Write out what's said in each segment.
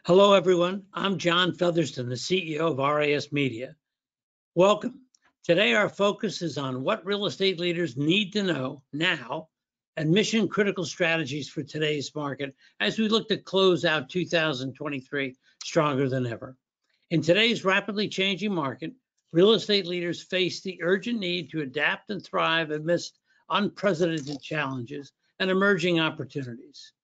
Hello, everyone. I'm John Featherston, the CEO of RISMedia. Welcome. Today, our focus is on what real estate leaders need to know now and mission critical strategies for today's market as we look to close out 2023 stronger than ever. In today's rapidly changing market, real estate leaders face the urgent need to adapt and thrive amidst unprecedented challenges and emerging opportunities.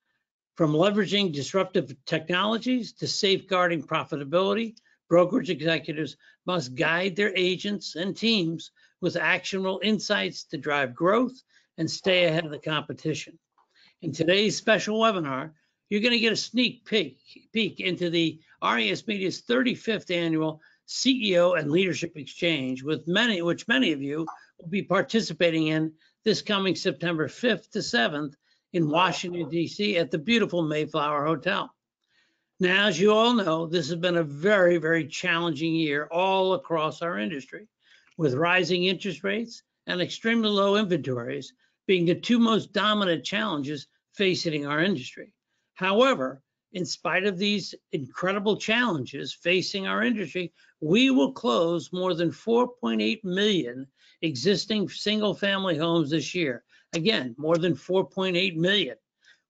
From leveraging disruptive technologies to safeguarding profitability, brokerage executives must guide their agents and teams with actionable insights to drive growth and stay ahead of the competition. In today's special webinar, you're going to get a sneak peek into the RISmedia's 35th annual CEO and Leadership Exchange, which many of you will be participating in this coming September 5th to 7th in Washington, D.C. at the beautiful Mayflower Hotel. Now, as you all know, this has been a very, very challenging year all across our industry, with rising interest rates and extremely low inventories being the two most dominant challenges facing our industry. However, in spite of these incredible challenges facing our industry, we will close more than 4.8 million existing single-family homes this year. Again, more than 4.8 million,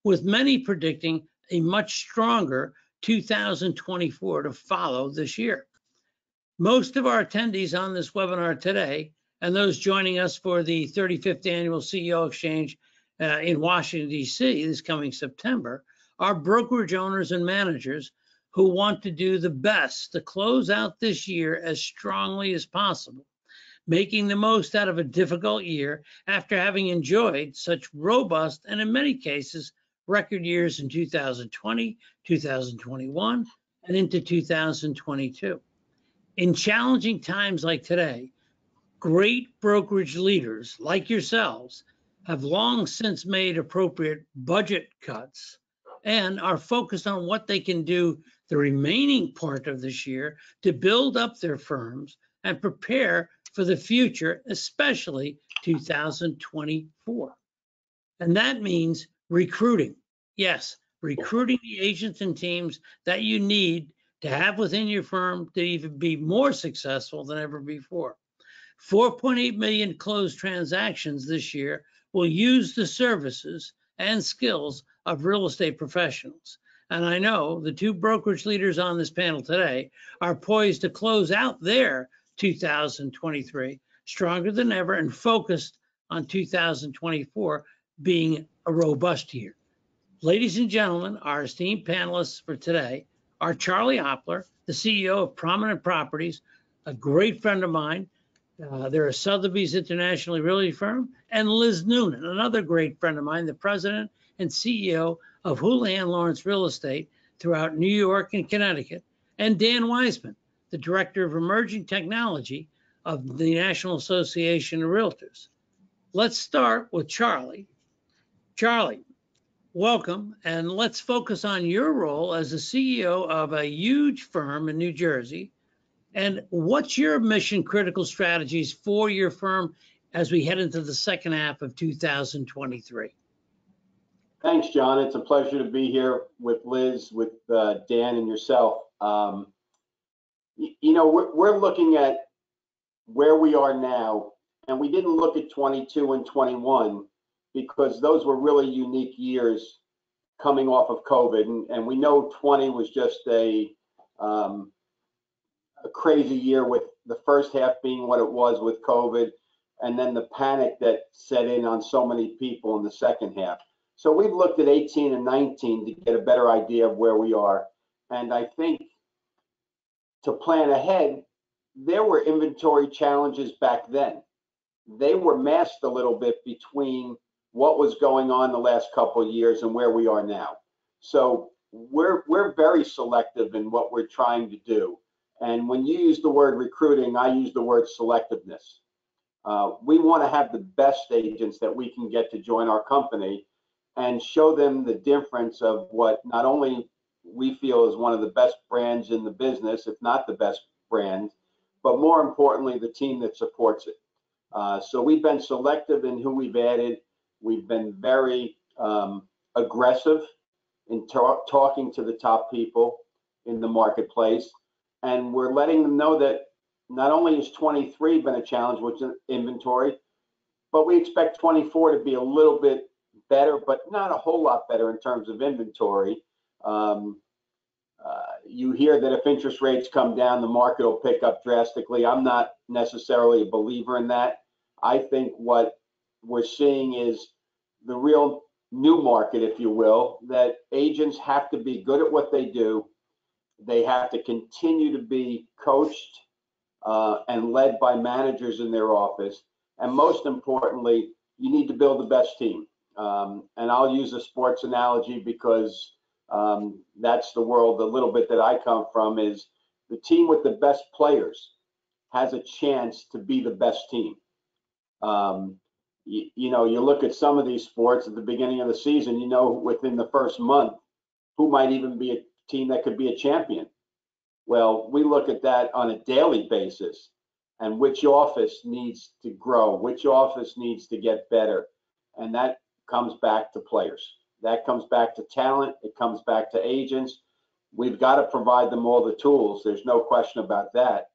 with many predicting a much stronger 2024 to follow this year. Most of our attendees on this webinar today and those joining us for the 35th annual CEO Exchange in Washington, D.C. this coming September are brokerage owners and managers who want to do the best to close out this year as strongly as possible, making the most out of a difficult year after having enjoyed such robust and in many cases record years in 2020, 2021, and into 2022. In challenging times like today, great brokerage leaders like yourselves have long since made appropriate budget cuts and are focused on what they can do the remaining part of this year to build up their firms and prepare for the future, especially 2024. And that means recruiting. Yes, recruiting the agents and teams that you need to have within your firm to even be more successful than ever before. 4.8 million closed transactions this year will use the services and skills of real estate professionals. And I know the two brokerage leaders on this panel today are poised to close out their 2023 stronger than ever and focused on 2024 being a robust year. Ladies and gentlemen, our esteemed panelists for today are Charlie Oppler, the CEO of Prominent Properties, a great friend of mine. They're a Sotheby's International Realty firm, and Liz Noonan, another great friend of mine, the president and CEO of Houlihan Lawrence Real Estate throughout New York and Connecticut, and Dan Wiseman, the Director of Emerging Technology of the National Association of Realtors. Let's start with Charlie. Charlie, welcome, and let's focus on your role as the CEO of a huge firm in New Jersey. And what's your mission critical strategies for your firm as we head into the second half of 2023? Thanks, John. It's a pleasure to be here with Liz, with Dan, and yourself. We're looking at where we are now, and we didn't look at 22 and 21 because those were really unique years coming off of COVID, and we know 20 was just a crazy year, with the first half being what it was with COVID, and then the panic that set in on so many people in the second half. So we've looked at 18 and 19 to get a better idea of where we are. And I think to plan ahead, there were inventory challenges back then. They were masked a little bit between what was going on the last couple of years and where we are now. So we're very selective in what we're trying to do. And when you use the word recruiting, I use the word selectiveness. We want to have the best agents that we can get to join our company and show them the difference of what not only we feel is one of the best brands in the business, if not the best brand, but more importantly, the team that supports it. So we've been selective in who we've added. We've been very aggressive in talking to the top people, in the marketplace. And we're letting them know that not only has 23 been a challenge with inventory, but we expect 24 to be a little bit better, but not a whole lot better in terms of inventory. You hear that if interest rates come down, the market will pick up drastically. I'm not necessarily a believer in that. I think what we're seeing is the real new market, if you will, that agents have to be good at what they do. They have to continue to be coached and led by managers in their office. And most importantly, you need to build the best team. And I'll use a sports analogy because that's the world a little bit that I come from, is the team with the best players has a chance to be the best team. You know, you look at some of these sports at the beginning of the season, you know, within the first month, who might even be a team that could be a champion. Well, we look at that on a daily basis and which office needs to grow, which office needs to get better. And that comes back to players. That comes back to talent. It comes back to agents. We've got to provide them all the tools. There's no question about that.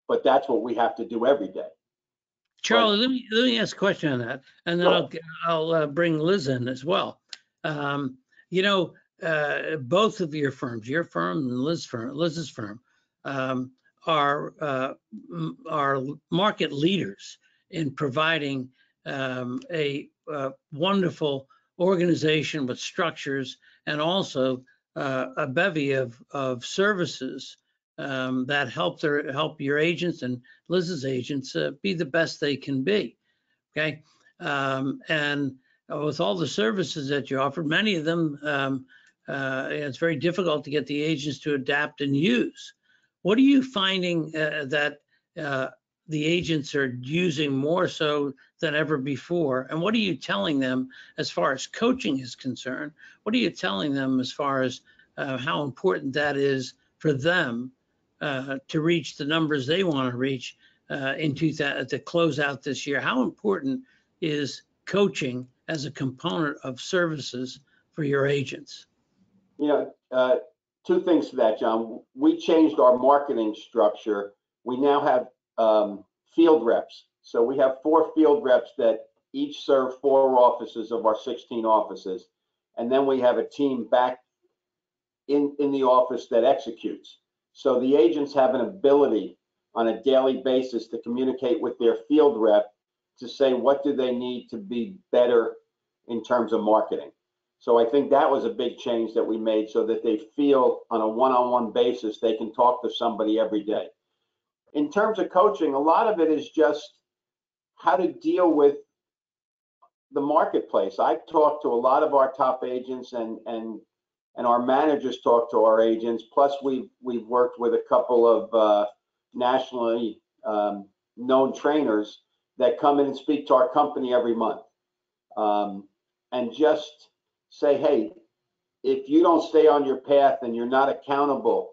But that's what we have to do every day. Charlie, let me ask a question on that, and then I'll bring Liz in as well. You know, both of your firms, your firm and Liz's firm, are market leaders in providing a wonderful organization with structures and also a bevy of services that help your agents and Liz's agents be the best they can be. Okay, and with all the services that you offer, many of them, it's very difficult to get the agents to adapt and use. What are you finding that the agents are using more so than ever before? And what are you telling them as far as coaching is concerned? What are you telling them as far as how important that is for them to reach the numbers they want to reach to close out this year? How important is coaching as a component of services for your agents? You know, two things to that, John. We changed our marketing structure. We now have field reps. So we have 4 field reps that each serve 4 offices of our 16 offices. And then we have a team back in the office that executes. So the agents have an ability on a daily basis to communicate with their field rep to say what do they need to be better in terms of marketing. So I think that was a big change that we made so that they feel on a one-on-one basis they can talk to somebody every day. In terms of coaching, a lot of it is just how to deal with the marketplace. I've talked to a lot of our top agents and our managers talk to our agents. Plus we've worked with a couple of nationally known trainers that come in and speak to our company every month. And just say, hey, if you don't stay on your path and you're not accountable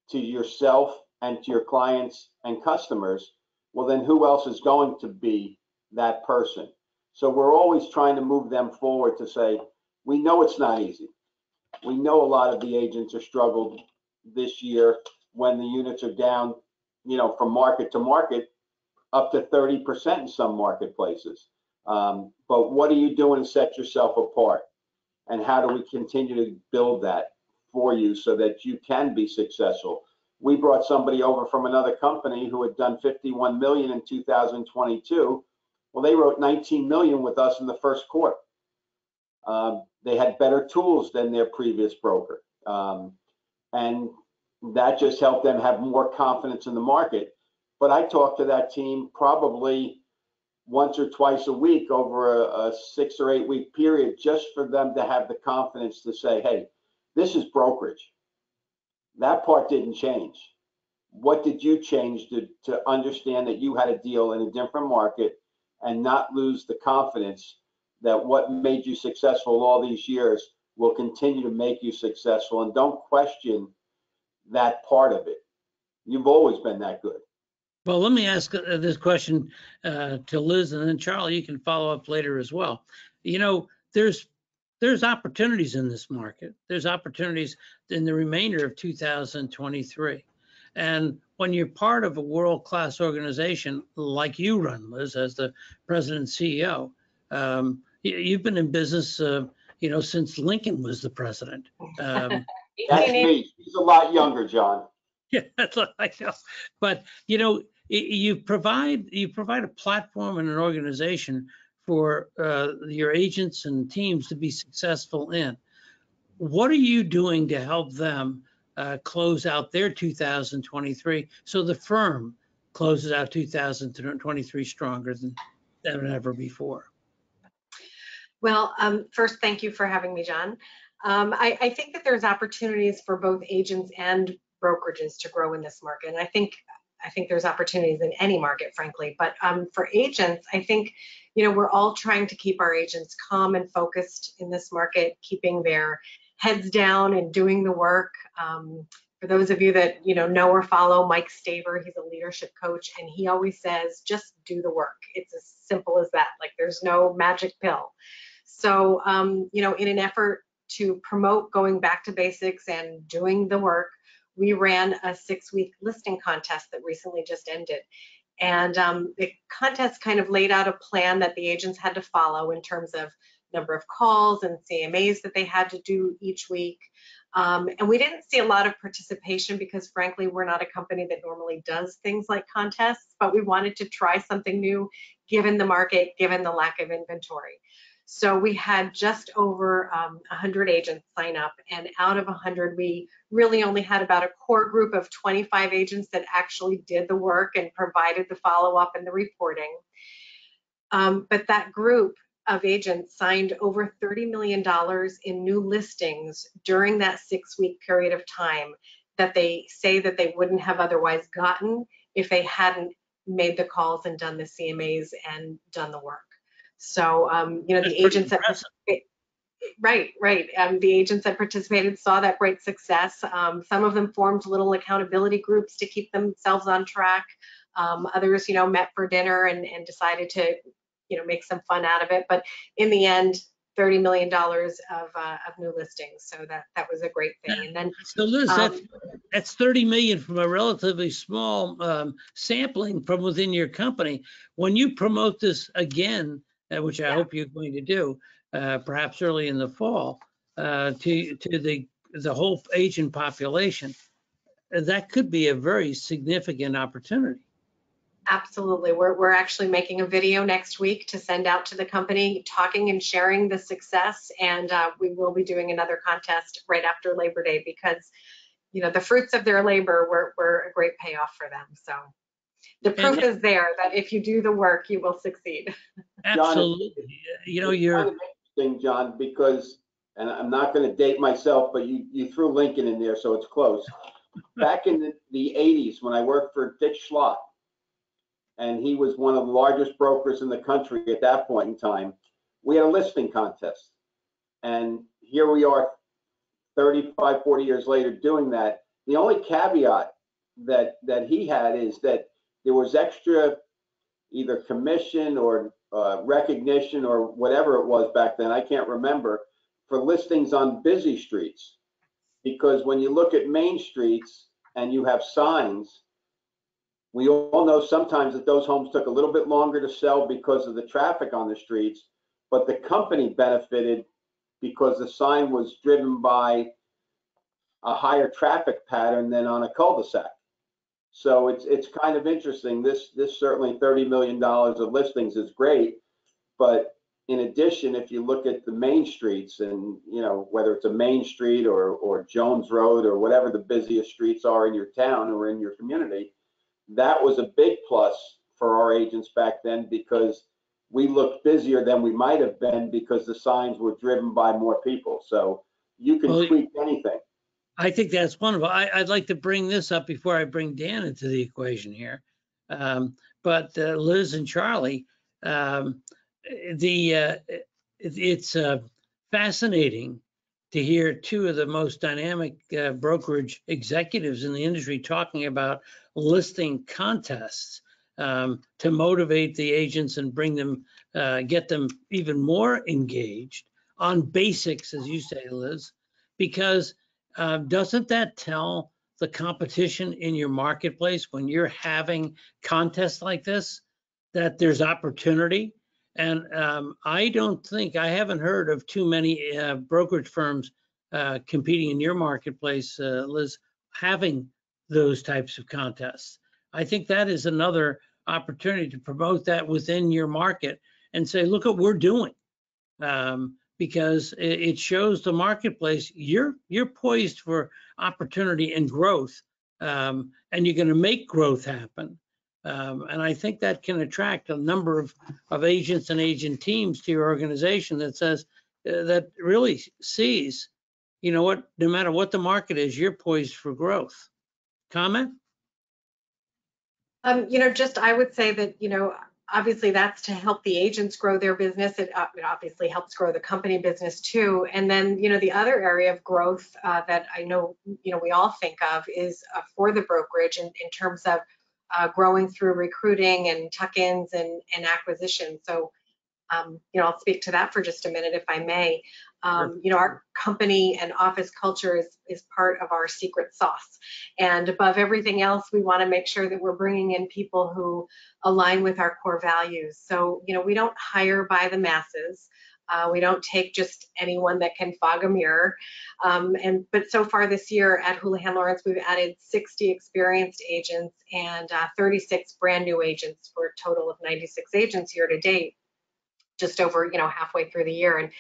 to yourself and to your clients and customers, well, then who else is going to be that person? So we're always trying to move them forward to say, we know it's not easy. We know a lot of the agents are struggled this year when the units are down, you know, from market to market up to 30% in some marketplaces. But what are you doing to set yourself apart? And how do we continue to build that for you so that you can be successful? We brought somebody over from another company who had done 51 million in 2022. Well, they wrote 19 million with us in the first quarter. They had better tools than their previous broker. And that just helped them have more confidence in the market. But I talked to that team probably once or twice a week over a 6 or 8 week period, just for them to have the confidence to say, hey, this is brokerage. That part didn't change. What did you change to understand that you had a deal in a different market and not lose the confidence that what made you successful all these years will continue to make you successful? And don't question that part of it. You've always been that good. Well, let me ask this question to Liz, and then Charlie, you can follow up later as well. You know, there's there's opportunities in this market. There's opportunities in the remainder of 2023. And when you're part of a world-class organization like you run, Liz, as the president and CEO, you've been in business, since Lincoln was the president. That's me. He's a lot younger, John. Yeah, that's what I know. But you provide a platform and an organization for your agents and teams to be successful in. What are you doing to help them close out their 2023 so the firm closes out 2023 stronger than ever before? Well, first, thank you for having me, John. I think that there's opportunities for both agents and brokerages to grow in this market. And I think there's opportunities in any market, frankly. But for agents, I think, we're all trying to keep our agents calm and focused in this market, keeping their heads down and doing the work. For those of you that know or follow Mike Staver, he's a leadership coach, and he always says, just do the work. It's as simple as that. Like, there's no magic pill. So, in an effort to promote going back to basics and doing the work, we ran a 6-week listing contest that recently just ended. And the contest kind of laid out a plan that the agents had to follow in terms of number of calls and CMAs that they had to do each week. And we didn't see a lot of participation because, frankly, we're not a company that normally does things like contests, but we wanted to try something new given the market, given the lack of inventory. So we had just over 100 agents sign up, and out of 100, we really only had about a core group of 25 agents that actually did the work and provided the follow-up and the reporting. But that group of agents signed over $30 million in new listings during that 6-week period of time that they say that they wouldn't have otherwise gotten if they hadn't made the calls and done the CMAs and done the work. So, the agents that participated, the agents that participated saw that great success. Some of them formed little accountability groups to keep themselves on track. Others, met for dinner and decided to, make some fun out of it. But in the end, $30 million of new listings. So that was a great thing. And then, so Liz, that's 30 million from a relatively small sampling from within your company. When you promote this again, which I hope you're going to do, perhaps early in the fall, to the whole agent population, that could be a very significant opportunity. Absolutely. We're actually making a video next week to send out to the company, talking and sharing the success, and we will be doing another contest right after Labor Day because, the fruits of their labor were a great payoff for them. So the proof is there that if you do the work, you will succeed. Absolutely. John, you're kind of interesting, John, because, and I'm not going to date myself, but you threw Lincoln in there, so it's close. Back in the 80s, when I worked for Dick Schlott, and he was one of the largest brokers in the country at that point in time, we had a listing contest. And here we are 35, 40 years later doing that. The only caveat that he had is that there was extra either commission or recognition or whatever it was back then, I can't remember, for listings on busy streets. Because when you look at main streets and you have signs, we all know sometimes that those homes took a little bit longer to sell because of the traffic on the streets, but the company benefited because the sign was driven by a higher traffic pattern than on a cul-de-sac. So it's kind of interesting. This certainly $30 million of listings is great, but in addition, if you look at the main streets and, whether it's a main street or Jones Road or whatever the busiest streets are in your town or in your community, that was a big plus for our agents back then because we looked busier than we might have been because the signs were driven by more people. So you can tweak anything. I think that's wonderful. I'd like to bring this up before I bring Dan into the equation here. But Liz and Charlie, it's fascinating to hear two of the most dynamic brokerage executives in the industry talking about listing contests to motivate the agents and bring them, get them even more engaged on basics, as you say, Liz, because doesn't that tell the competition in your marketplace when you're having contests like this that there's opportunity? And I haven't heard of too many brokerage firms competing in your marketplace, Liz, having those types of contests. I think that is another opportunity to promote that within your market and say, look what we're doing. Because it shows the marketplace you're poised for opportunity and growth, and you're going to make growth happen. And I think that can attract a number of agents and agent teams to your organization that says, that really sees, you know what, no matter what the market is, you're poised for growth. Comment? I would say that, obviously that's to help the agents grow their business. It obviously helps grow the company business too. And then, the other area of growth that I know, we all think of is for the brokerage in terms of growing through recruiting and tuck-ins and acquisition. So, I'll speak to that for just a minute, if I may. Sure. Our company and office culture is part of our secret sauce. And above everything else, we want to make sure that we're bringing in people who align with our core values. So, we don't hire by the masses. We don't take just anyone that can fog a mirror. But so far this year at Houlihan Lawrence, we've added 60 experienced agents and 36 brand new agents for a total of 96 agents year to date, just over, halfway through the year. And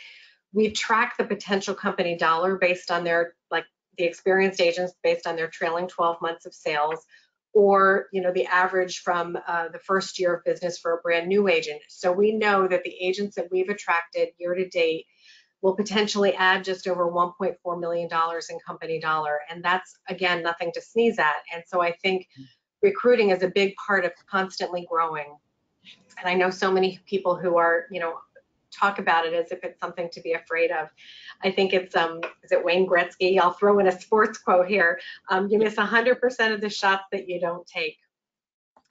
we track the potential company dollar based on their, the experienced agents based on their trailing 12 months of sales, or, the average from the first year of business for a brand new agent. So we know that the agents that we've attracted year to date will potentially add just over $1.4 million in company dollar. And that's, again, nothing to sneeze at. And so I think recruiting is a big part of constantly growing. And I know so many people who are, talk about it as if it's something to be afraid of. I think it's, is it Wayne Gretzky? I'll throw in a sports quote here. You miss 100% of the shots that you don't take.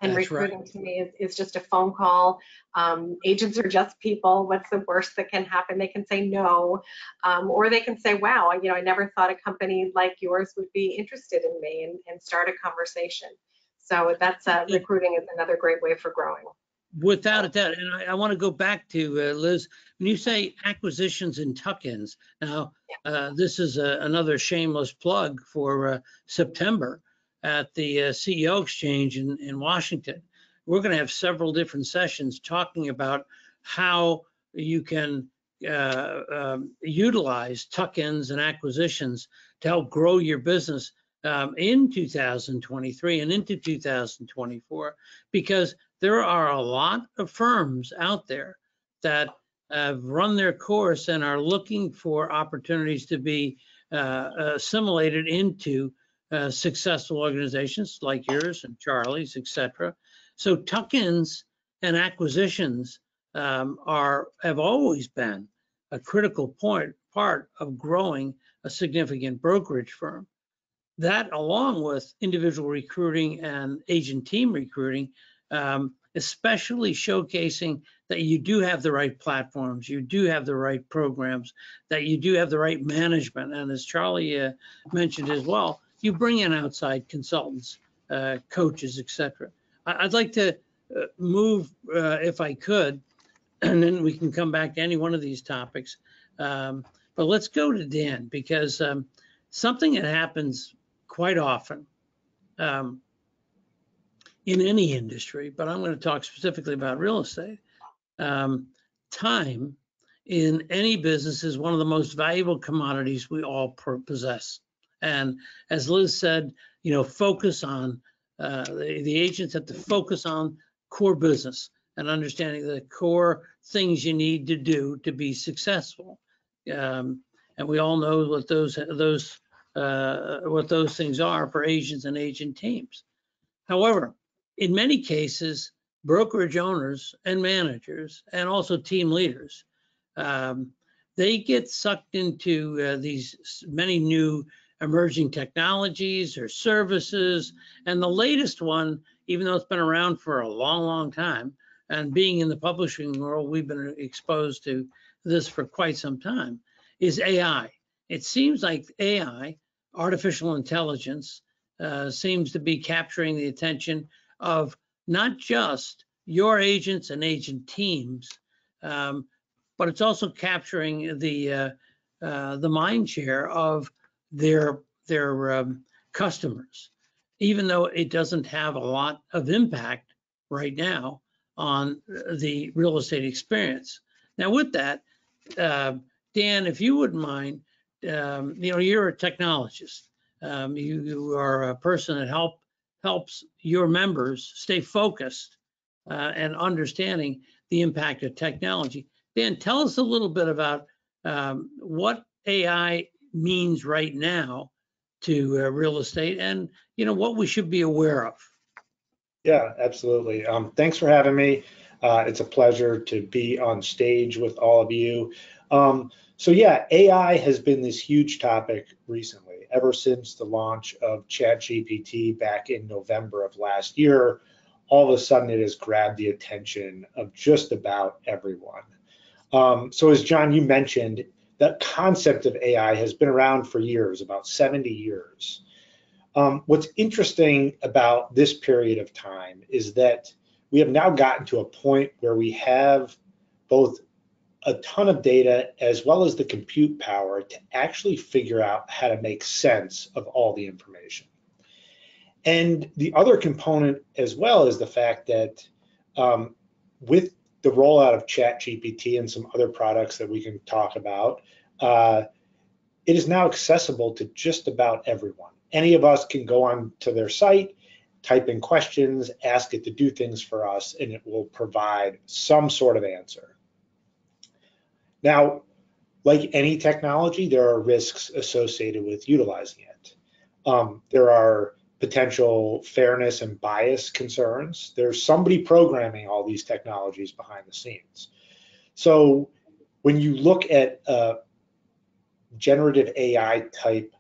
And That's recruiting right. to me is just a phone call. Agents are just people. What's the worst that can happen? They can say no, or they can say, wow, I never thought a company like yours would be interested in me, and start a conversation. So that's recruiting is another great way for growing. Without a doubt. And I want to go back to Liz, when you say acquisitions and tuck-ins. Now, this is another shameless plug for September at the CEO Exchange in Washington. We're going to have several different sessions talking about how you can utilize tuck-ins and acquisitions to help grow your business in 2023 and into 2024, because there are a lot of firms out there that have run their course and are looking for opportunities to be assimilated into successful organizations like yours and Charlie's, etc. So tuck-ins and acquisitions have always been a critical part of growing a significant brokerage firm. That, along with individual recruiting and agent team recruiting, especially showcasing that you do have the right platforms, you do have the right programs, that you do have the right management. And as Charlie mentioned as well, you bring in outside consultants, coaches, etc. I'd like to move, if I could, and then we can come back to any one of these topics. But let's go to Dan, because something that happens quite often in any industry, but I'm going to talk specifically about real estate. Time in any business is one of the most valuable commodities we all possess. And as Liz said, focus on the agents have to focus on core business and understanding the core things you need to do to be successful. And we all know what those things are for agents and agent teams. However, in many cases, brokerage owners and managers and also team leaders, they get sucked into these many new emerging technologies or services. And the latest one, even though it's been around for a long, long time, and being in the publishing world, we've been exposed to this for quite some time, is AI. It seems like AI, artificial intelligence, seems to be capturing the attention of not just your agents and agent teams, but it's also capturing the mind share of their customers, even though it doesn't have a lot of impact right now on the real estate experience. Now, with that, Dan, if you wouldn't mind, you're a technologist. You are a person that helps your members stay focused and understanding the impact of technology. Dan, tell us a little bit about what AI means right now to real estate, and what we should be aware of. Yeah, absolutely. Thanks for having me. It's a pleasure to be on stage with all of you. So yeah, AI has been this huge topic recently. Ever since the launch of ChatGPT back in November of last year, all of a sudden it has grabbed the attention of just about everyone. So as John, you mentioned, the concept of AI has been around for years, about 70 years. What's interesting about this period of time is that we have now gotten to a point where we have both a ton of data as well as the compute power to actually figure out how to make sense of all the information. And the other component as well is the fact that with the rollout of ChatGPT and some other products that we can talk about, it is now accessible to just about everyone. Any of us can go on to their site, type in questions, ask it to do things for us, and it will provide some sort of answer. Now, like any technology, there are risks associated with utilizing it. There are potential fairness and bias concerns. There's somebody programming all these technologies behind the scenes. So when you look at a generative AI type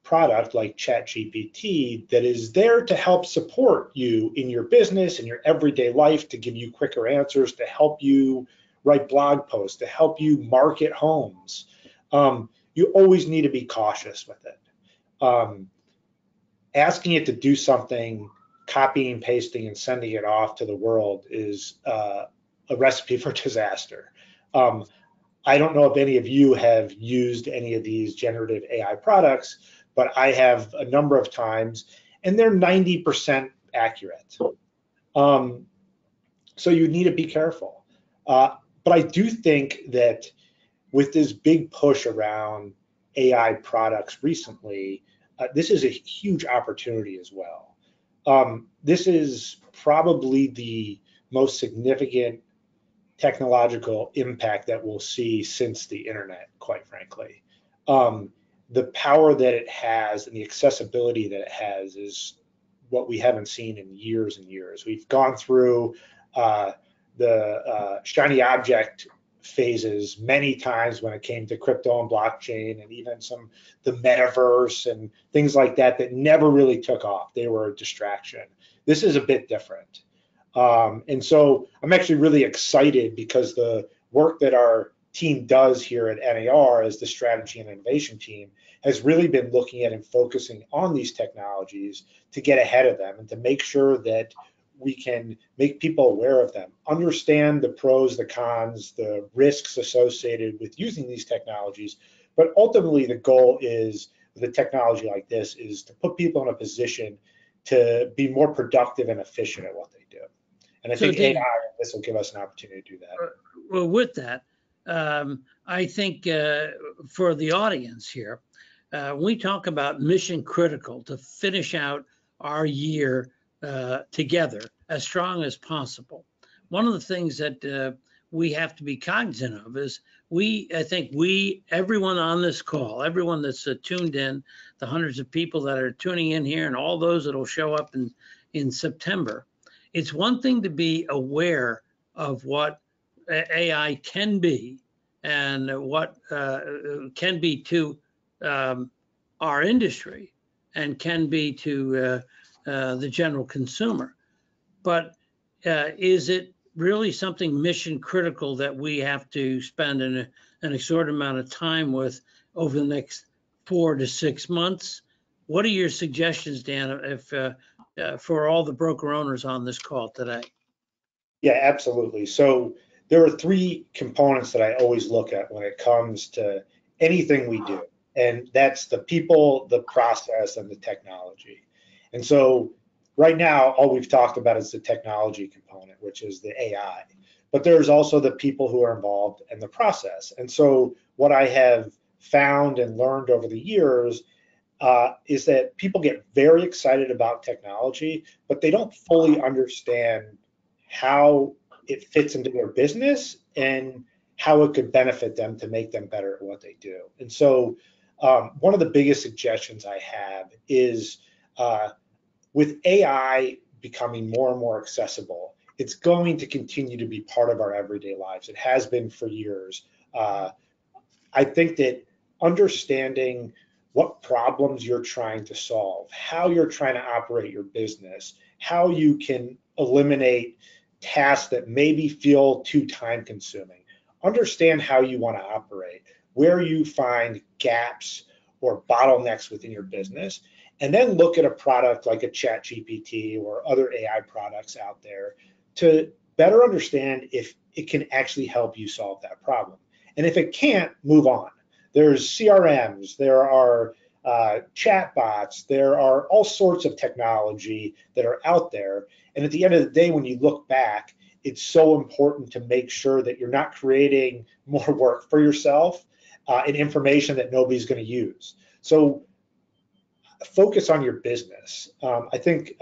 product like ChatGPT that is there to help support you in your business and your everyday life, to give you quicker answers, to help you write blog posts, to help you market homes, you always need to be cautious with it. Asking it to do something, copying, pasting, and sending it off to the world is a recipe for disaster. I don't know if any of you have used any of these generative AI products, but I have a number of times, and they're 90% accurate. So you need to be careful. But I do think that with this big push around AI products recently, this is a huge opportunity as well. This is probably the most significant technological impact that we'll see since the internet, quite frankly. The power that it has and the accessibility that it has is what we haven't seen in years and years. We've gone through the shiny object phases many times when it came to crypto and blockchain, and even the metaverse and things like that that never really took off. They were a distraction. This is a bit different. And so I'm actually really excited because the work that our team does here at NAR as the strategy and innovation team has really been looking at and focusing on these technologies to get ahead of them and to make sure that we can make people aware of them, understand the pros, the cons, the risks associated with using these technologies. But ultimately, the goal is, with a technology like this, is to put people in a position to be more productive and efficient at what they do. And I think AI, this will give us an opportunity to do that. Well, with that, I think for the audience here, we talk about mission critical to finish out our year together as strong as possible. One of the things that we have to be cognizant of is I think everyone on this call, everyone that's tuned in, the hundreds of people that are tuning in here and all those that will show up in September, it's one thing to be aware of what AI can be and what can be to our industry and can be to the general consumer. But is it really something mission critical that we have to spend an exorbitant amount of time with over the next 4 to 6 months. What are your suggestions, Dan, if for all the broker owners on this call today? Yeah, absolutely. So there are three components that I always look at when it comes to anything we do, and that's the people, the process, and the technology. And so right now, all we've talked about is the technology component, which is the AI. But there's also the people who are involved and the process. And so what I have found and learned over the years is that people get very excited about technology, but they don't fully understand how it fits into their business and how it could benefit them to make them better at what they do. And so one of the biggest suggestions I have is with AI becoming more and more accessible, it's going to continue to be part of our everyday lives. It has been for years. I think that understanding what problems you're trying to solve, how you're trying to operate your business, how you can eliminate tasks that maybe feel too time consuming. Understand how you want to operate, where you find gaps or bottlenecks within your business, and then look at a product like a ChatGPT or other AI products out there to better understand if it can actually help you solve that problem. And if it can't, move on. There's CRMs, there are chatbots, there are all sorts of technology that are out there. And at the end of the day, when you look back, it's so important to make sure that you're not creating more work for yourself and information that nobody's going to use. So focus on your business. I think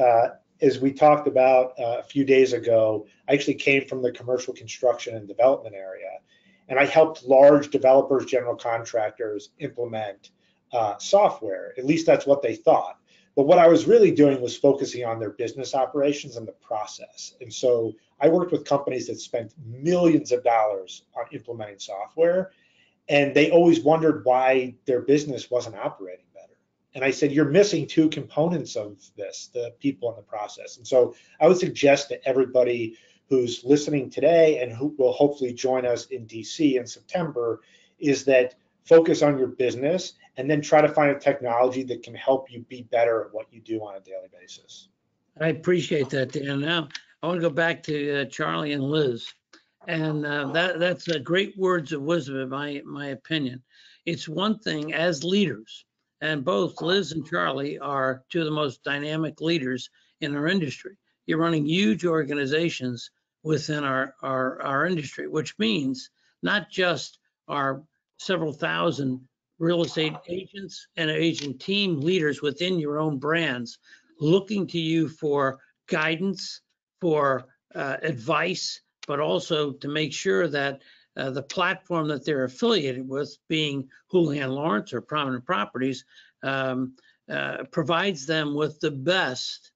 as we talked about a few days ago, I actually came from the commercial construction and development area. And I helped large developers, general contractors implement software. At least that's what they thought. But what I was really doing was focusing on their business operations and the process. And so I worked with companies that spent millions of dollars on implementing software, and they always wondered why their business wasn't operating better. And I said, you're missing two components of this, the people and the process. And so I would suggest to everybody who's listening today and who will hopefully join us in DC in September is that focus on your business and then try to find a technology that can help you be better at what you do on a daily basis. I appreciate that, Dan. Now, I want to go back to Charlie and Liz. And that's great words of wisdom, in my opinion. It's one thing as leaders, and both Liz and Charlie are two of the most dynamic leaders in our industry. You're running huge organizations within our industry, which means not just our several thousand real estate agents and agent team leaders within your own brands looking to you for guidance, for advice, but also to make sure that the platform that they're affiliated with, being Houlihan Lawrence or Prominent Properties, provides them with the best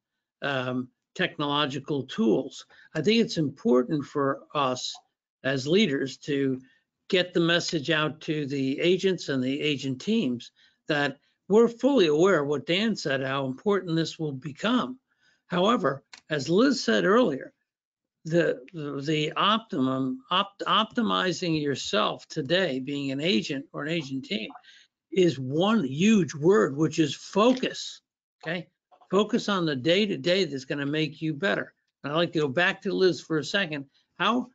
technological tools. I think it's important for us as leaders to get the message out to the agents and the agent teams that we're fully aware of what Dan said, how important this will become. However, as Liz said earlier, the optimizing yourself today, being an agent or an agent team, is one huge word, which is focus. Okay, focus on the day-to-day that's going to make you better. And I'd like to go back to Liz for a second. How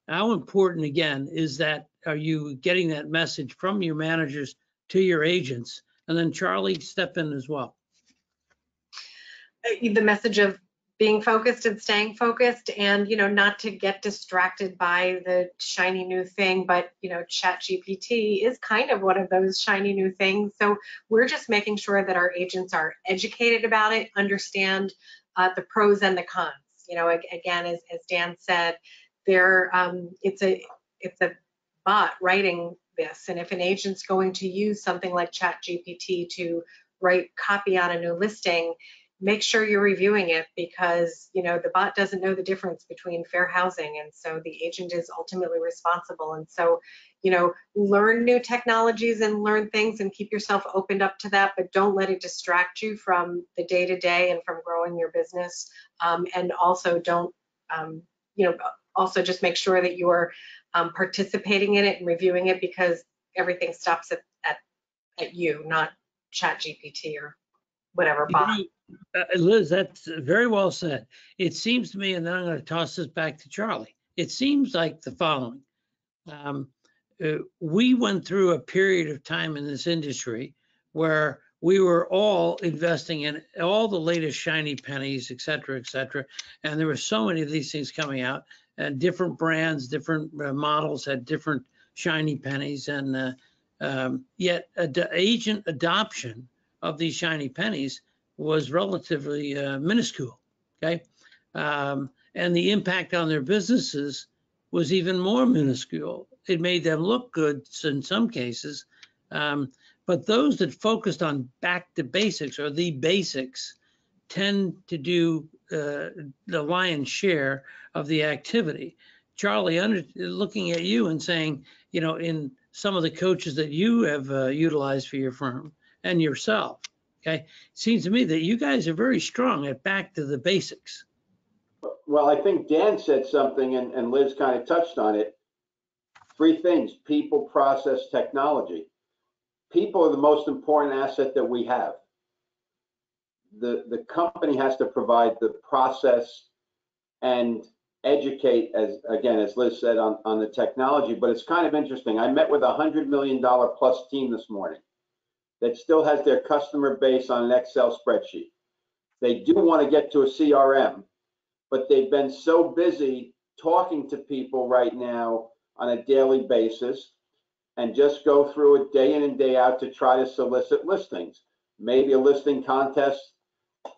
important again is that? Are you getting that message from your managers to your agents? And then Charlie, step in as well. The message of being focused and staying focused, and not to get distracted by the shiny new thing, but ChatGPT is kind of one of those shiny new things. So we're just making sure that our agents are educated about it, understand the pros and the cons. Again, as Dan said, it's a bot writing this, and if an agent's going to use something like ChatGPT to write copy on a new listing, make sure you're reviewing it, because the bot doesn't know the difference between fair housing, and so the agent is ultimately responsible. And so learn new technologies and learn things and keep yourself opened up to that, but don't let it distract you from the day-to-day and from growing your business. And also don't also just make sure that you're participating in it and reviewing it, because everything stops at you, not ChatGPT or whatever bot. Liz, that's very well said. It seems to me, and then I'm going to toss this back to Charlie. It seems like the following. We went through a period of time in this industry where we were all investing in all the latest shiny pennies, et cetera, and there were so many of these things coming out, and different brands, different models had different shiny pennies, and yet agent adoption of these shiny pennies was relatively minuscule, okay? And the impact on their businesses was even more minuscule. It made them look good in some cases, but those that focused on back to basics or the basics tend to do the lion's share of the activity. Charlie, looking at you and saying, in some of the coaches that you have utilized for your firm and yourself, okay, it seems to me that you guys are very strong at back to the basics. Well, I think Dan said something, and Liz kind of touched on it. 3 things: people, process, technology. People are the most important asset that we have. The company has to provide the process and educate, as Liz said, on the technology. But it's kind of interesting. I met with a $100 million plus team this morning that still has their customer base on an Excel spreadsheet. They do want to get to a CRM, but they've been so busy talking to people right now on a daily basis and just go through it day in and day out to try to solicit listings. Maybe a listing contest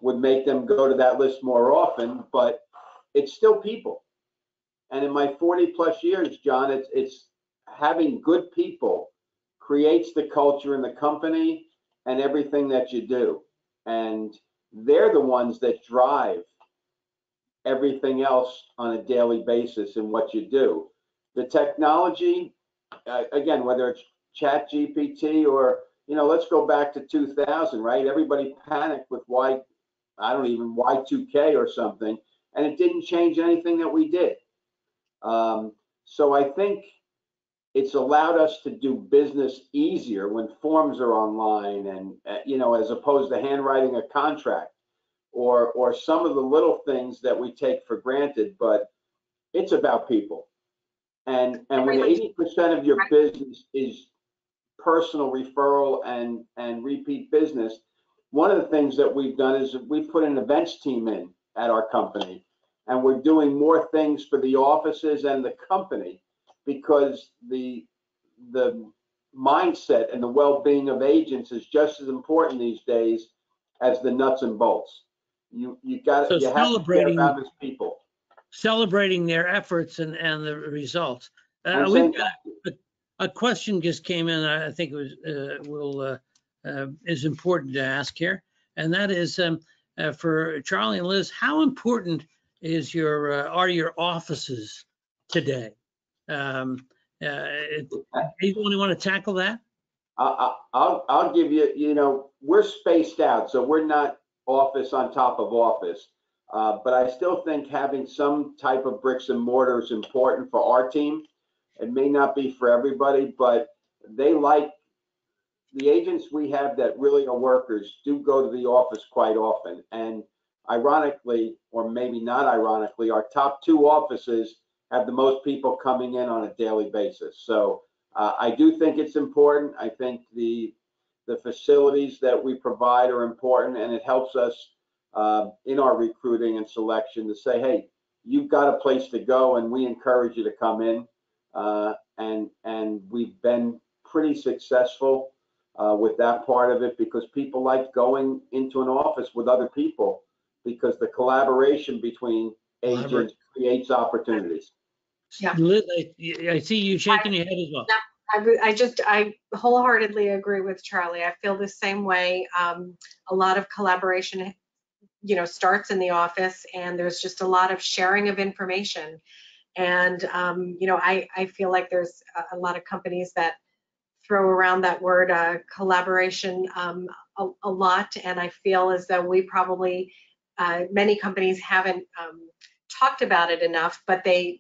would make them go to that list more often, but it's still people. And in my 40 plus years, John, it's having good people creates the culture in the company and everything that you do. And they're the ones that drive everything else on a daily basis in what you do. The technology, again, whether it's Chat GPT or, let's go back to 2000, right? Everybody panicked with Y2K or something, and it didn't change anything that we did. So I think it's allowed us to do business easier when forms are online and, as opposed to handwriting a contract or some of the little things that we take for granted, but it's about people. And when 80% of your business is personal referral and repeat business, one of the things that we've done is we've put an events team in at our company, and we're doing more things for the offices and the company because the mindset and the well-being of agents is just as important these days as the nuts and bolts. You have to care about these people. Celebrating their efforts and the results. We've got a question just came in. I think it is important to ask here, and that is for Charlie and Liz. How important are your offices today? You want to tackle that? I'll give you. We're spaced out, so we're not office on top of office. But I still think having some type of bricks and mortar is important for our team. It may not be for everybody, but they like the agents we have that really are workers do go to the office quite often. And ironically, or maybe not ironically, our top 2 offices have the most people coming in on a daily basis. So I do think it's important. I think the facilities that we provide are important, and it helps us in our recruiting and selection to say, hey, you've got a place to go, and we encourage you to come in. And we've been pretty successful with that part of it because people like going into an office with other people because the collaboration between agents creates opportunities. Yeah. Liz, I see you shaking your head as well. I wholeheartedly agree with Charlie. I feel the same way. A lot of collaboration, starts in the office, and there's just a lot of sharing of information. And, I feel like there's a lot of companies that throw around that word collaboration a lot. And I feel as though we probably, many companies haven't talked about it enough, but they've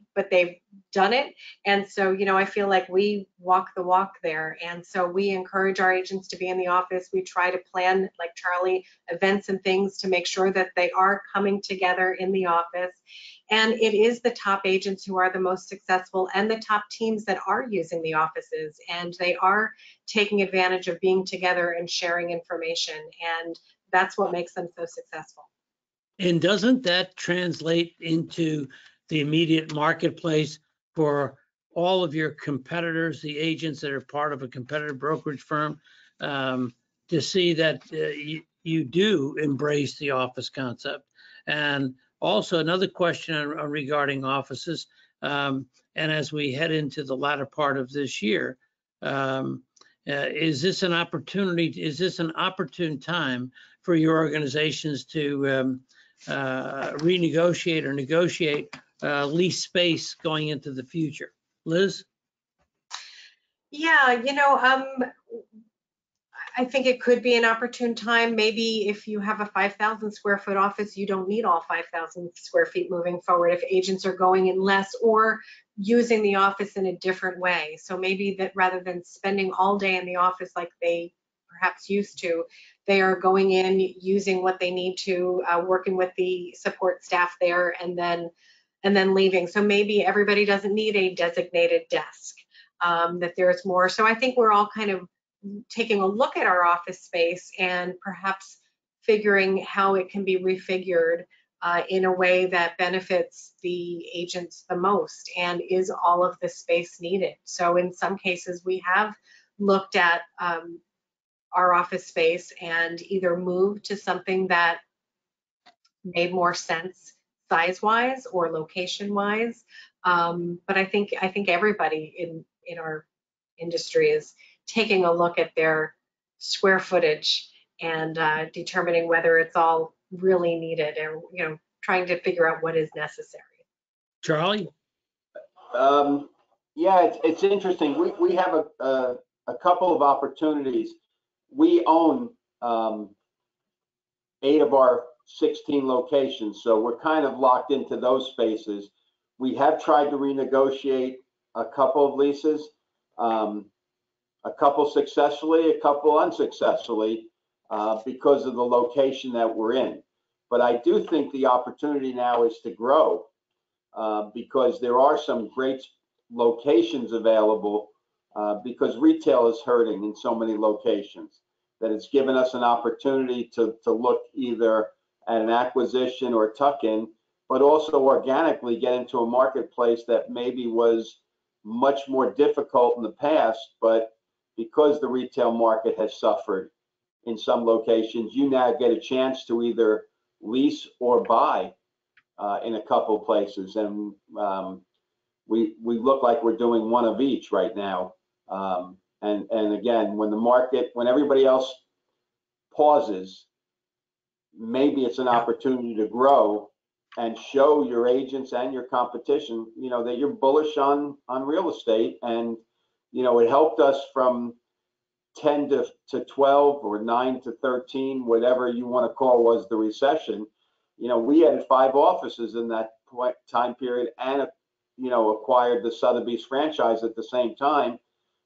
done it. And so, you know, I feel like we walk the walk there. And so we encourage our agents to be in the office. We try to plan, like Charlie, events and things to make sure that they are coming together in the office. And it is the top agents who are the most successful and the top teams that are using the offices, and they are taking advantage of being together and sharing information. And that's what makes them so successful. And doesn't that translate into the immediate marketplace for all of your competitors, the agents that are part of a competitive brokerage firm, to see that you do embrace the office concept? And also another question regarding offices, and as we head into the latter part of this year, is this an opportunity? Is this an opportune time for your organizations to renegotiate or negotiate lease space going into the future? Liz? Yeah, you know, I think it could be an opportune time. Maybe if you have a 5,000 square foot office, you don't need all 5,000 square feet moving forward if agents are going in less or using the office in a different way. So maybe that rather than spending all day in the office like they perhaps used to, they are going in, using what they need to, working with the support staff there, and then leaving. So maybe everybody doesn't need a designated desk, that there's more. So I think we're all kind of taking a look at our office space and perhaps figuring how it can be refigured in a way that benefits the agents the most. And is all of the space needed? So in some cases, we have looked at our office space and either moved to something that made more sense size-wise or location-wise. But I think everybody in our industry is taking a look at their square footage and determining whether it's all really needed, and you know, trying to figure out what is necessary. Charlie? Yeah, it's interesting. We have a couple of opportunities. We own 8 of our 16 locations, so we're kind of locked into those spaces. We have tried to renegotiate a couple of leases, a couple successfully, a couple unsuccessfully, because of the location that we're in. But I do think the opportunity now is to grow, because there are some great locations available, because retail is hurting in so many locations, that it's given us an opportunity to look either at an acquisition or tuck-in, but also organically get into a marketplace that maybe was much more difficult in the past. But because the retail market has suffered in some locations, you now get a chance to either lease or buy in a couple places. And we look like we're doing one of each right now. And again, when everybody else pauses, maybe it's an opportunity to grow and show your agents and your competition, you know, that you're bullish on real estate. And, you know, it helped us from 10 to 12 or 9 to 13, whatever you want to call was the recession. You know, we added 5 offices in that time period and, you know, acquired the Sotheby's franchise at the same time.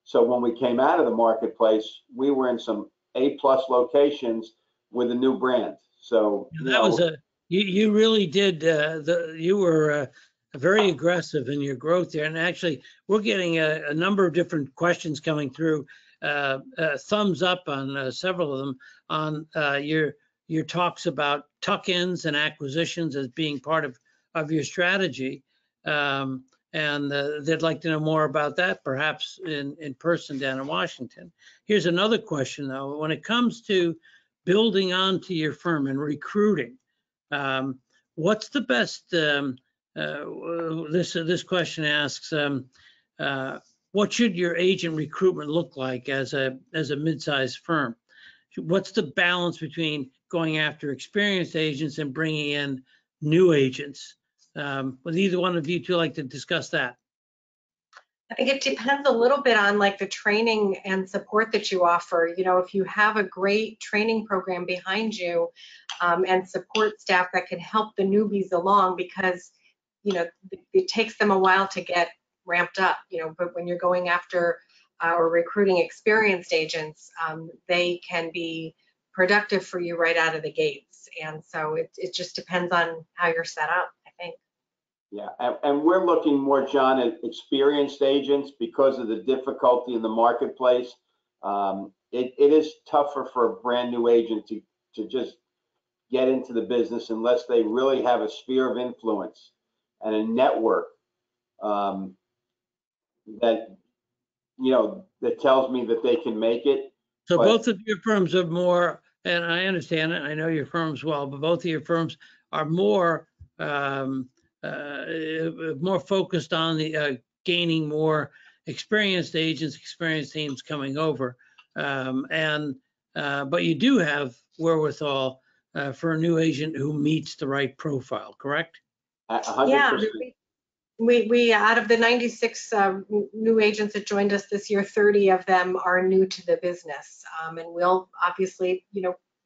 So when we came out of the marketplace, we were in some A+ locations with a new brand. So that was you really did, you were very aggressive in your growth there. And actually, we're getting a number of different questions coming through. Thumbs up on several of them on your talks about tuck-ins and acquisitions as being part of your strategy. And they'd like to know more about that, perhaps in person down in Washington. Here's another question, though. When it comes to building onto your firm and recruiting, what's the best, this question asks, what should your agent recruitment look like as a mid-sized firm? What's the balance between going after experienced agents and bringing in new agents? Would either one of you two like to discuss that? I think it depends a little bit on like the training and support that you offer. You know, if you have a great training program behind you and support staff that can help the newbies along, because it takes them a while to get ramped up, but when you're going after or recruiting experienced agents, they can be productive for you right out of the gates. And so it just depends on how you're set up, I think. Yeah, and we're looking more, John, at experienced agents because of the difficulty in the marketplace. It is tougher for a brand new agent to just get into the business unless they really have a sphere of influence and a network that that tells me that they can make it. So But both of your firms are more, and I understand it, I know your firms well, but both of your firms are more more focused on the gaining more experienced agents, experienced teams coming over, but you do have wherewithal for a new agent who meets the right profile, correct? 100%. Yeah, we out of the 96 new agents that joined us this year, 30 of them are new to the business, and we'll obviously,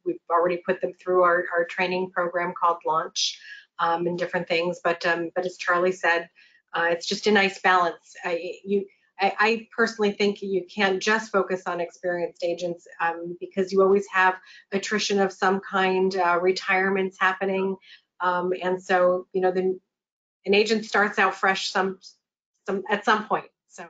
we've already put them through our training program called Launch, and different things. But as Charlie said, it's just a nice balance. I personally think you can't just focus on experienced agents because you always have attrition of some kind, retirements happening, and so an agent starts out fresh at some point. So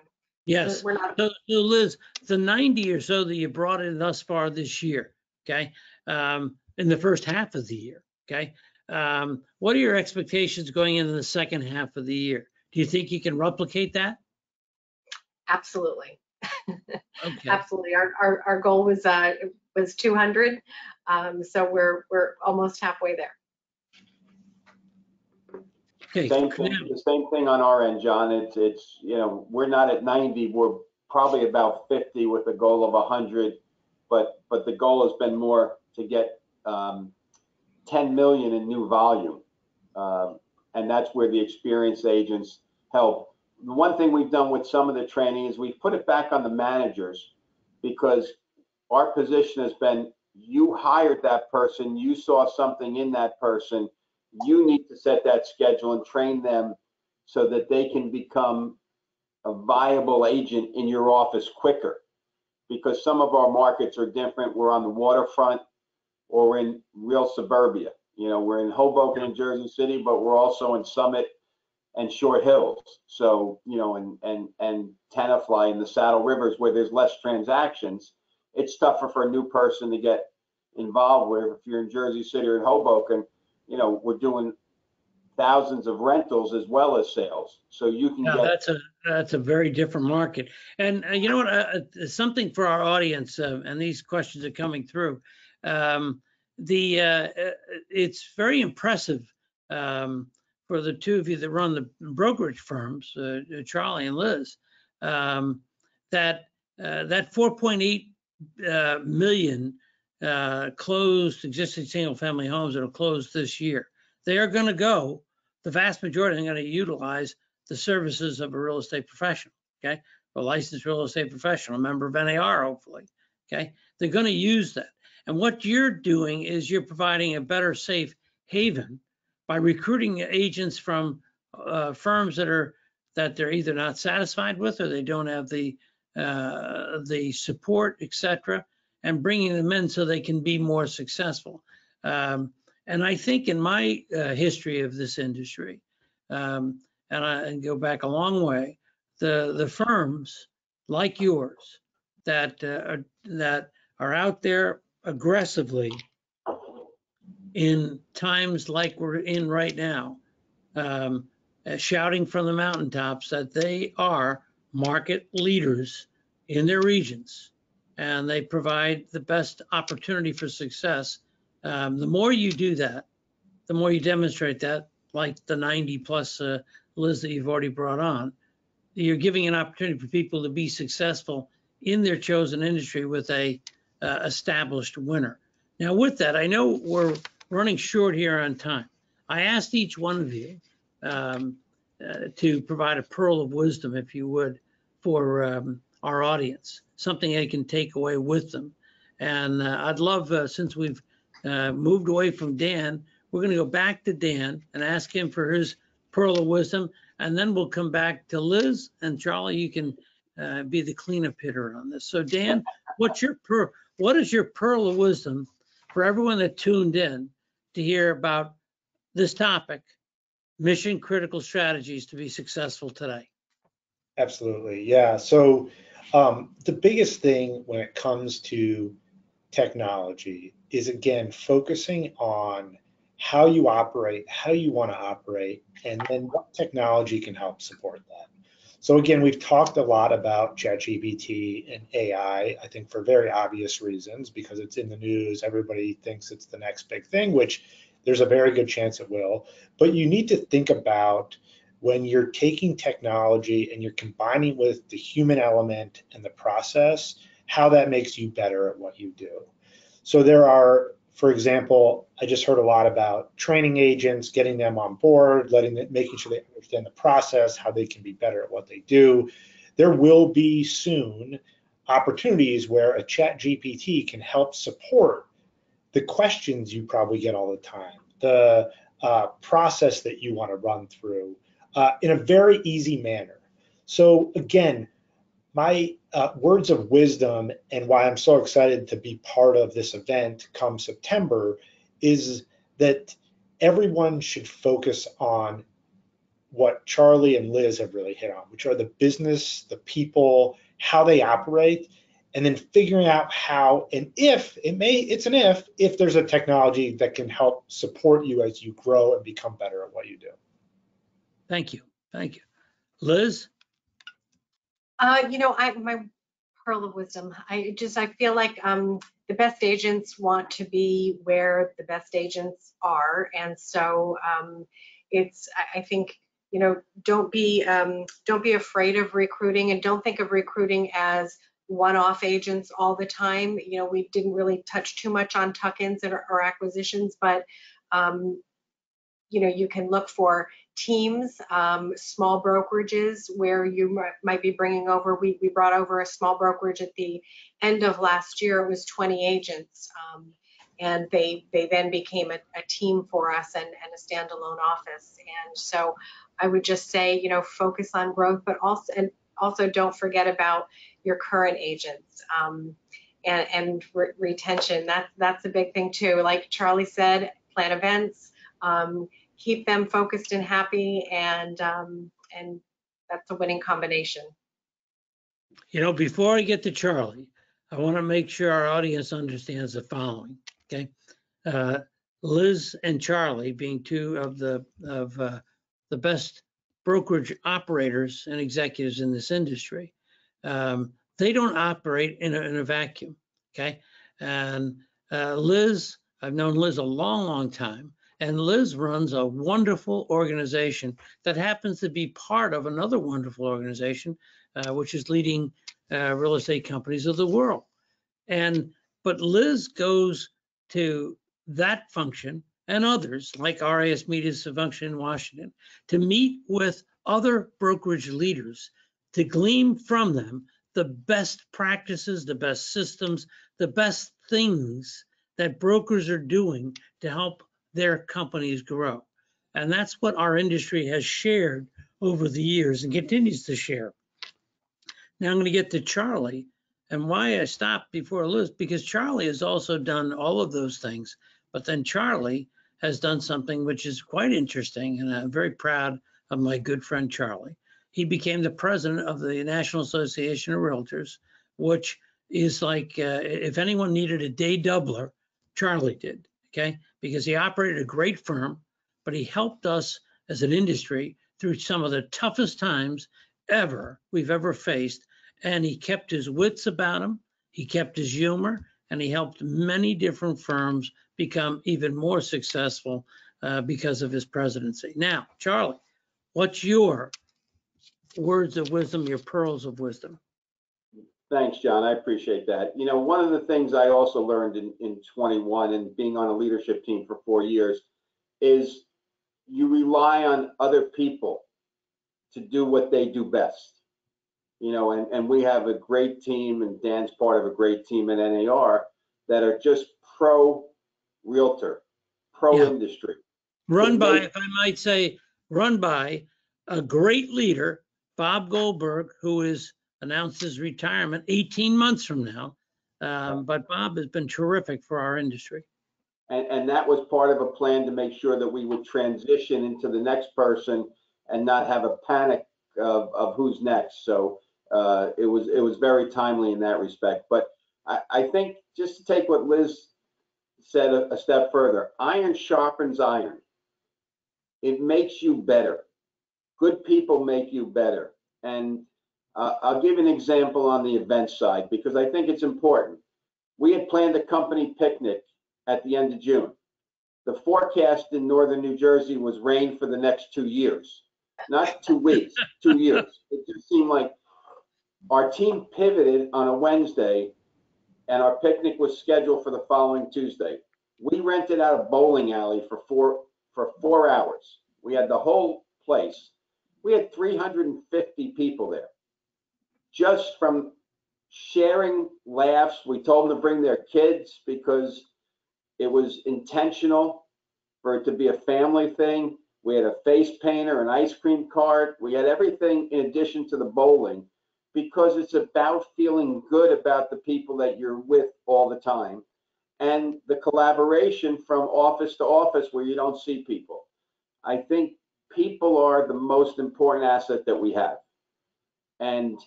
yes, we're not. So Liz, the 90 or so that you brought in thus far this year, okay, in the first half of the year, okay, what are your expectations going into the second half of the year? Do you think you can replicate that? Absolutely. Okay. Absolutely. Our goal was 200, so we're almost halfway there. Okay. The same thing on our end, John. It's we're not at 90. We're probably about 50 with a goal of 100, but the goal has been more to get 10 million in new volume, and that's where the experienced agents help. The one thing we've done with some of the training is we've put it back on the managers, because our position has been, you hired that person, you saw something in that person, you need to set that schedule and train them so that they can become a viable agent in your office quicker, because some of our markets are different. We're on the waterfront or we're in real suburbia. We're in Hoboken and Jersey City, but we're also in Summit and Short Hills. So, and Tenafly and the Saddle Rivers, where there's less transactions. It's tougher for a new person to get involved with. If you're in Jersey City or in Hoboken, we're doing thousands of rentals as well as sales. So you can get. That's a very different market. And you know what? Something for our audience, and these questions are coming through. It's very impressive for the two of you that run the brokerage firms, Charlie and Liz, that 4.8 million closed existing single-family homes that will close this year. They are going to go. The vast majority are going to utilize the services of a real estate professional. Okay, a licensed real estate professional, a member of NAR, hopefully. Okay, they're going to use that. And what you're doing is you're providing a better safe haven by recruiting agents from firms that they're either not satisfied with, or they don't have the support, etc., and bringing them in so they can be more successful. And I think in my history of this industry, and I go back a long way, the firms like yours that are out there aggressively in times like we're in right now, shouting from the mountaintops that they are market leaders in their regions, and they provide the best opportunity for success. The more you do that, the more you demonstrate that, like the 90 plus Liz that you've already brought on, you're giving an opportunity for people to be successful in their chosen industry with a established winner. Now with that, I know we're running short here on time. I asked each one of you to provide a pearl of wisdom, if you would, for our audience, something they can take away with them. And I'd love, since we've moved away from Dan, we're going to go back to Dan and ask him for his pearl of wisdom, and then we'll come back to Liz and Charlie. You can be the cleanup hitter on this. So Dan, what is your pearl of wisdom for everyone that tuned in to hear about this topic, mission critical strategies to be successful today? Absolutely. Yeah. So the biggest thing when it comes to technology is, again, focusing on how you operate, how you want to operate, and then what technology can help support that. So again, we've talked a lot about ChatGPT and AI, I think for very obvious reasons, because it's in the news. Everybody thinks it's the next big thing, which there's a very good chance it will. But you need to think about when you're taking technology and you're combining with the human element and the process, how that makes you better at what you do. So there are, for example, I just heard a lot about training agents, getting them on board, making sure they understand the process, how they can be better at what they do. There will be soon opportunities where a chat GPT can help support the questions you probably get all the time, the process that you want to run through in a very easy manner. So again, my words of wisdom and why I'm so excited to be part of this event come September is that everyone should focus on what Charlie and Liz have really hit on, which are the business, the people, how they operate, and then figuring out how, and if there's a technology that can help support you as you grow and become better at what you do. Thank you. Thank you. Liz? My pearl of wisdom, I feel like the best agents want to be where the best agents are. And so I think, don't be afraid of recruiting, and don't think of recruiting as one-off agents all the time. We didn't really touch too much on tuck-ins or acquisitions, but you can look for teams, small brokerages where you might be bringing over. We brought over a small brokerage at the end of last year. It was 20 agents, and they then became a team for us and a standalone office. And so I would just say, focus on growth, but also don't forget about your current agents and retention. That's a big thing too. Like Charlie said, plan events. Keep them focused and happy, and that's a winning combination. Before I get to Charlie, I want to make sure our audience understands the following. Okay, Liz and Charlie, being two of the best brokerage operators and executives in this industry, they don't operate in a vacuum. Okay, and Liz, I've known Liz a long time. And Liz runs a wonderful organization that happens to be part of another wonderful organization, which is leading real estate companies of the world. But Liz goes to that function and others like RISmedia's function in Washington to meet with other brokerage leaders to glean from them the best practices, the best systems, the best things that brokers are doing to help their companies grow. And that's what our industry has shared over the years and continues to share. Now I'm going to get to Charlie, and why I stopped before Liz, because Charlie has also done all of those things, but then Charlie has done something which is quite interesting, and I'm very proud of my good friend Charlie. He became the president of the National Association of Realtors, which is like, if anyone needed a day doubler, Charlie did. Okay, because he operated a great firm, but he helped us as an industry through some of the toughest times we've ever faced. And he kept his wits about him, he kept his humor, and he helped many different firms become even more successful because of his presidency. Now, Charlie, what's your words of wisdom, your pearls of wisdom? Thanks, John. I appreciate that. One of the things I also learned in 21 and being on a leadership team for 4 years is you rely on other people to do what they do best. And we have a great team, and Dan's part of a great team at NAR that are just pro realtor, pro industry. Run by, if I might say, run by a great leader, Bob Goldberg, who is announced his retirement 18 months from now. But Bob has been terrific for our industry. And that was part of a plan to make sure that we would transition into the next person and not have a panic of who's next. So it was very timely in that respect. But I think just to take what Liz said a step further, iron sharpens iron. It makes you better. Good people make you better. And I'll give an example on the event side because I think it's important. We had planned a company picnic at the end of June. The forecast in northern New Jersey was rain for the next 2 years, not 2 weeks, 2 years. It just seemed like our team pivoted on a Wednesday and our picnic was scheduled for the following Tuesday. We rented out a bowling alley for 4 hours. We had the whole place. We had 350 people there just from sharing laughs. We told them to bring their kids because it was intentional for it to be a family thing. We had a face painter, an ice cream cart. We had everything in addition to the bowling because it's about feeling good about the people that you're with all the time and the collaboration from office to office where you don't see people. I think people are the most important asset that we have. And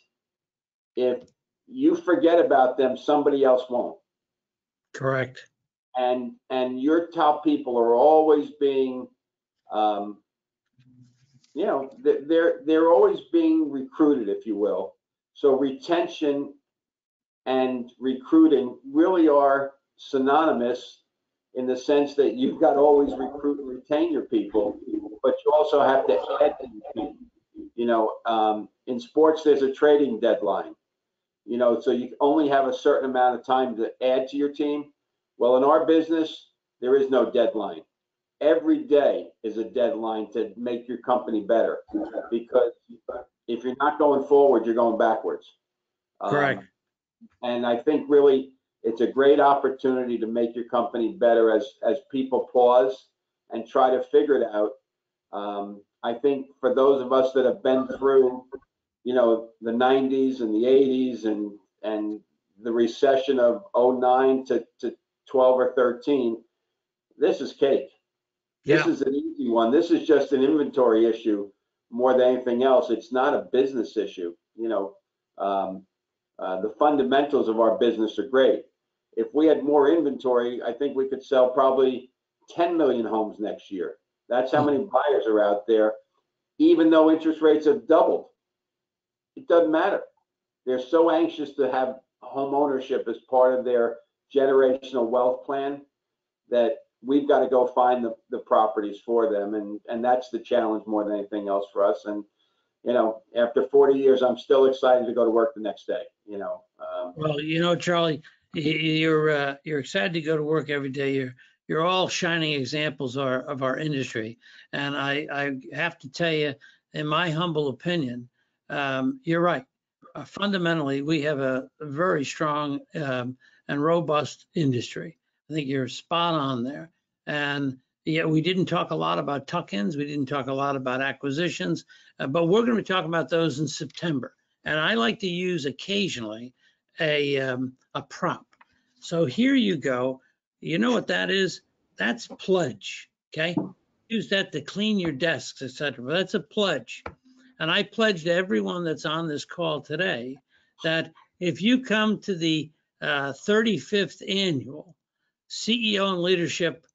if you forget about them, somebody else won't. Correct. And your top people are always being, they're always being recruited, if you will. So retention and recruiting really are synonymous in the sense that you've got to always recruit and retain your people, but you also have to add to your team. In sports, there's a trading deadline, so you only have a certain amount of time to add to your team. Well, in our business, there is no deadline. Every day is a deadline to make your company better because if you're not going forward, you're going backwards. Correct. And I think really it's a great opportunity to make your company better as people pause and try to figure it out. I think for those of us that have been through, the 90s and the 80s and the recession of 09 to 12 or 13, this is cake. Yeah. This is an easy one. This is just an inventory issue more than anything else. It's not a business issue. The fundamentals of our business are great. If we had more inventory, I think we could sell probably 10 million homes next year. That's how many buyers are out there, even though interest rates have doubled. It doesn't matter. They're so anxious to have home ownership as part of their generational wealth plan that we've got to go find the properties for them. And that's the challenge more than anything else for us. And, after 40 years, I'm still excited to go to work the next day, Well, Charlie, you're excited to go to work every day. You're all shining examples of our industry. And I have to tell you, in my humble opinion, you're right. Fundamentally, we have a very strong and robust industry. I think you're spot on there. And yeah, we didn't talk a lot about tuck-ins. We didn't talk a lot about acquisitions, but we're going to be talking about those in September. And I like to use occasionally a prop. So here you go. You know what that is? That's pledge. Okay. Use that to clean your desks, etc. That's a pledge. And I pledge to everyone that's on this call today that if you come to the 35th annual CEO and leadership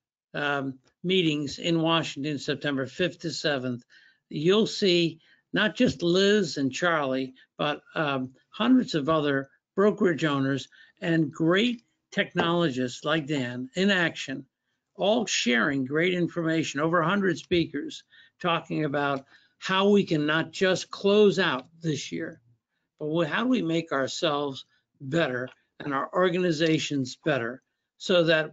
meetings in Washington, September 5th to 7th, you'll see not just Liz and Charlie, but hundreds of other brokerage owners and great technologists like Dan in action, all sharing great information, over 100 speakers talking about how we can not just close out this year, but how do we make ourselves better and our organizations better so that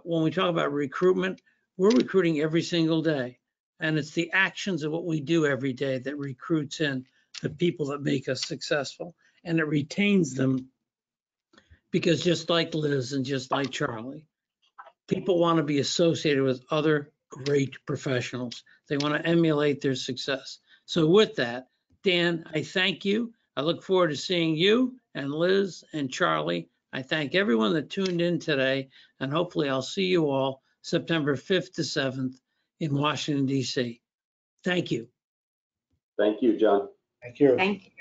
when we talk about recruitment, we're recruiting every single day. And it's the actions of what we do every day that recruits in the people that make us successful, and it retains them because just like Liz and just like Charlie, people want to be associated with other great professionals. They want to emulate their success. So with that, Dan, I thank you. I look forward to seeing you and Liz and Charlie. I thank everyone that tuned in today, and hopefully I'll see you all September 5th to 7th in Washington, D.C. Thank you. Thank you, John. Thank you. Thank you.